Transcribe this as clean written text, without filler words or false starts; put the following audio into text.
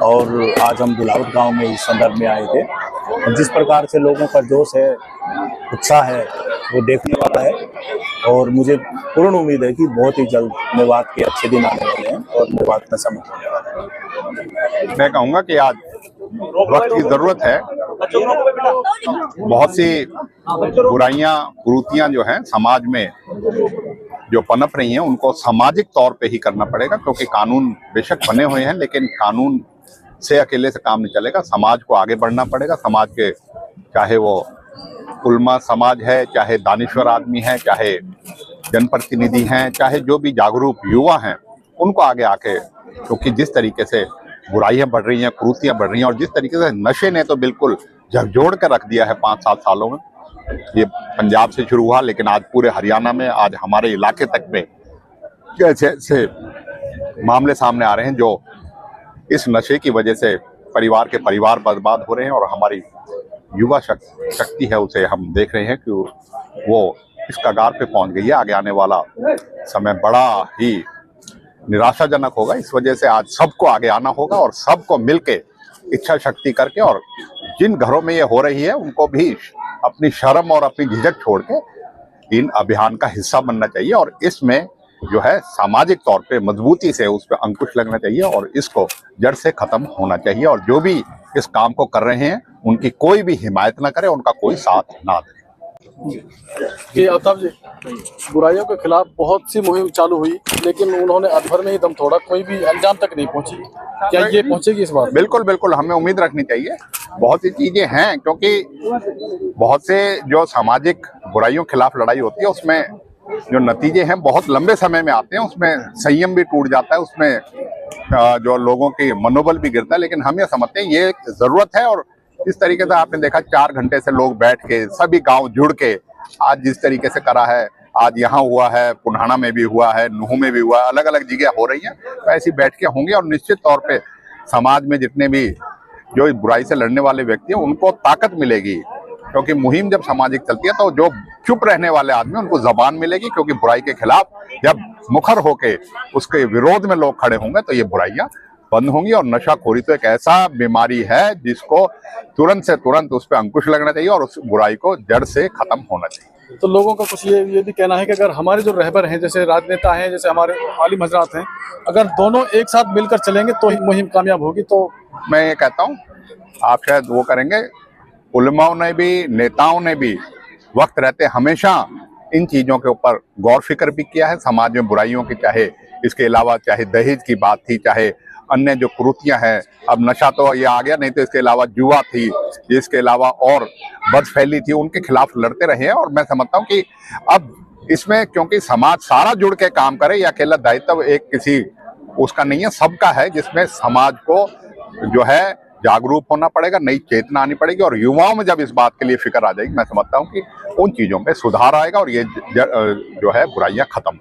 और आज हम दुलावट गांव में इस संदर्भ में आए थे। और जिस प्रकार से लोगों का जोश है, उत्साह है, वो देखने वाला है और मुझे पूर्ण उम्मीद है कि बहुत ही जल्द मेवात के अच्छे दिन आने वाले हैं और मेवात नशामुक्त होने वाला है। मैं कहूँगा कि आज वक्त की जरूरत है। बहुत सी बुराइयां कुरीतियां जो हैं समाज में जो पनप रही हैं उनको सामाजिक तौर पे ही करना पड़ेगा, क्योंकि कानून बेशक बने हुए हैं लेकिन कानून से अकेले से काम नहीं चलेगा। समाज को आगे बढ़ना पड़ेगा। समाज के, चाहे वो उल्मा समाज है, चाहे दानिश्वर आदमी है, चाहे जनप्रतिनिधि हैं, चाहे जो भी जागरूक युवा हैं, उनको आगे आके, क्योंकि जिस तरीके से बुराइयां बढ़ रही हैं, कुरीतियां बढ़ रही हैं और जिस तरीके से नशे ने तो बिल्कुल झकझोर कर रख दिया है 5-7 सालों में। ये पंजाब से शुरू हुआ लेकिन आज पूरे हरियाणा में, आज हमारे इलाके तक में ऐसे ऐसे मामले सामने आ रहे हैं जो इस नशे की वजह से परिवार के परिवार बर्बाद हो रहे हैं। और हमारी युवा शक्ति है, उसे हम देख रहे हैं कि वो इस कगार पे पहुंच गई है। आगे आने वाला समय बड़ा ही निराशाजनक होगा। इस वजह से आज सबको आगे आना होगा और सबको मिलके इच्छा शक्ति करके, और जिन घरों में ये हो रही है उनको भी अपनी शर्म और अपनी झिझक छोड़ के इन अभियान का हिस्सा बनना चाहिए और इसमें जो है सामाजिक तौर पे मजबूती से उस पर अंकुश लगना चाहिए और इसको जड़ से खत्म होना चाहिए। और जो भी इस काम को कर रहे हैं उनकी कोई भी हिमायत ना करे, उनका कोई साथ ना दे। कि अल्ताफ जी, बुराइयों के खिलाफ बहुत सी मुहिम चालू हुई लेकिन उन्होंने अधभर में ही दम तोड़ा, कोई भी अंजाम तक नहीं पहुंची। क्या ये पहुंचेगी इस बार? बिल्कुल बिल्कुल, हमें उम्मीद रखनी चाहिए। बहुत सी चीजें हैं, क्योंकि बहुत से जो सामाजिक बुराइयों के खिलाफ लड़ाई होती है उसमें जो नतीजे हैं बहुत लंबे समय में आते हैं। उसमें संयम भी टूट जाता है, उसमें जो लोगों की मनोबल भी गिरता है। लेकिन हम ये समझते हैं ये जरूरत है। और इस तरीके से आपने देखा 4 घंटे से लोग बैठ के, सभी गांव जुड़ के आज जिस तरीके से करा है, आज यहाँ हुआ है, पुन्हाना में भी हुआ है, नूह में भी हुआ है, अलग अलग जगह हो रही है, तो ऐसी बैठ के होंगे। और निश्चित तौर पे समाज में जितने भी जो बुराई से लड़ने वाले व्यक्ति हैं उनको ताकत मिलेगी, क्योंकि मुहिम जब सामाजिक चलती है तो जो चुप रहने वाले आदमी उनको जबान मिलेगी, क्योंकि बुराई के खिलाफ जब मुखर होके उसके विरोध में लोग खड़े होंगे तो ये बुराइयां बंद होंगी। और नशाखोरी तो एक ऐसा बीमारी है जिसको तुरंत से तुरंत उस पर अंकुश लगना चाहिए और उस बुराई को जड़ से खत्म होना चाहिए। तो लोगों का कुछ ये भी कहना है कि अगर हमारे जो रहबर हैं, जैसे राजनेता हैं, जैसे हमारे आलिम हजरात हैं, अगर दोनों एक साथ मिलकर चलेंगे तो ही मुहिम कामयाब होगी। तो मैं ये कहता हूँ आप शायद वो करेंगे, उलमाओं ने भी, नेताओं ने भी वक्त रहते हमेशा इन चीजों के ऊपर गौर फिक्र भी किया है। समाज में बुराइयों की, चाहे इसके अलावा चाहे दहेज की बात थी, चाहे अन्य जो कुरीतियां हैं, अब नशा तो ये आ गया, नहीं तो इसके अलावा जुआ थी, इसके अलावा और बदफैली थी, उनके खिलाफ लड़ते रहे हैं। और मैं समझता हूँ कि अब इसमें क्योंकि समाज सारा जुड़ के काम करे, या अकेला दायित्व एक किसी उसका नहीं है, सबका है, जिसमें समाज को जो है जागरूक होना पड़ेगा, नई चेतना आनी पड़ेगी। और युवाओं में जब इस बात के लिए फिक्र आ जाएगी, मैं समझता हूँ कि उन चीजों पे सुधार आएगा और ये जो है बुराइयां खत्म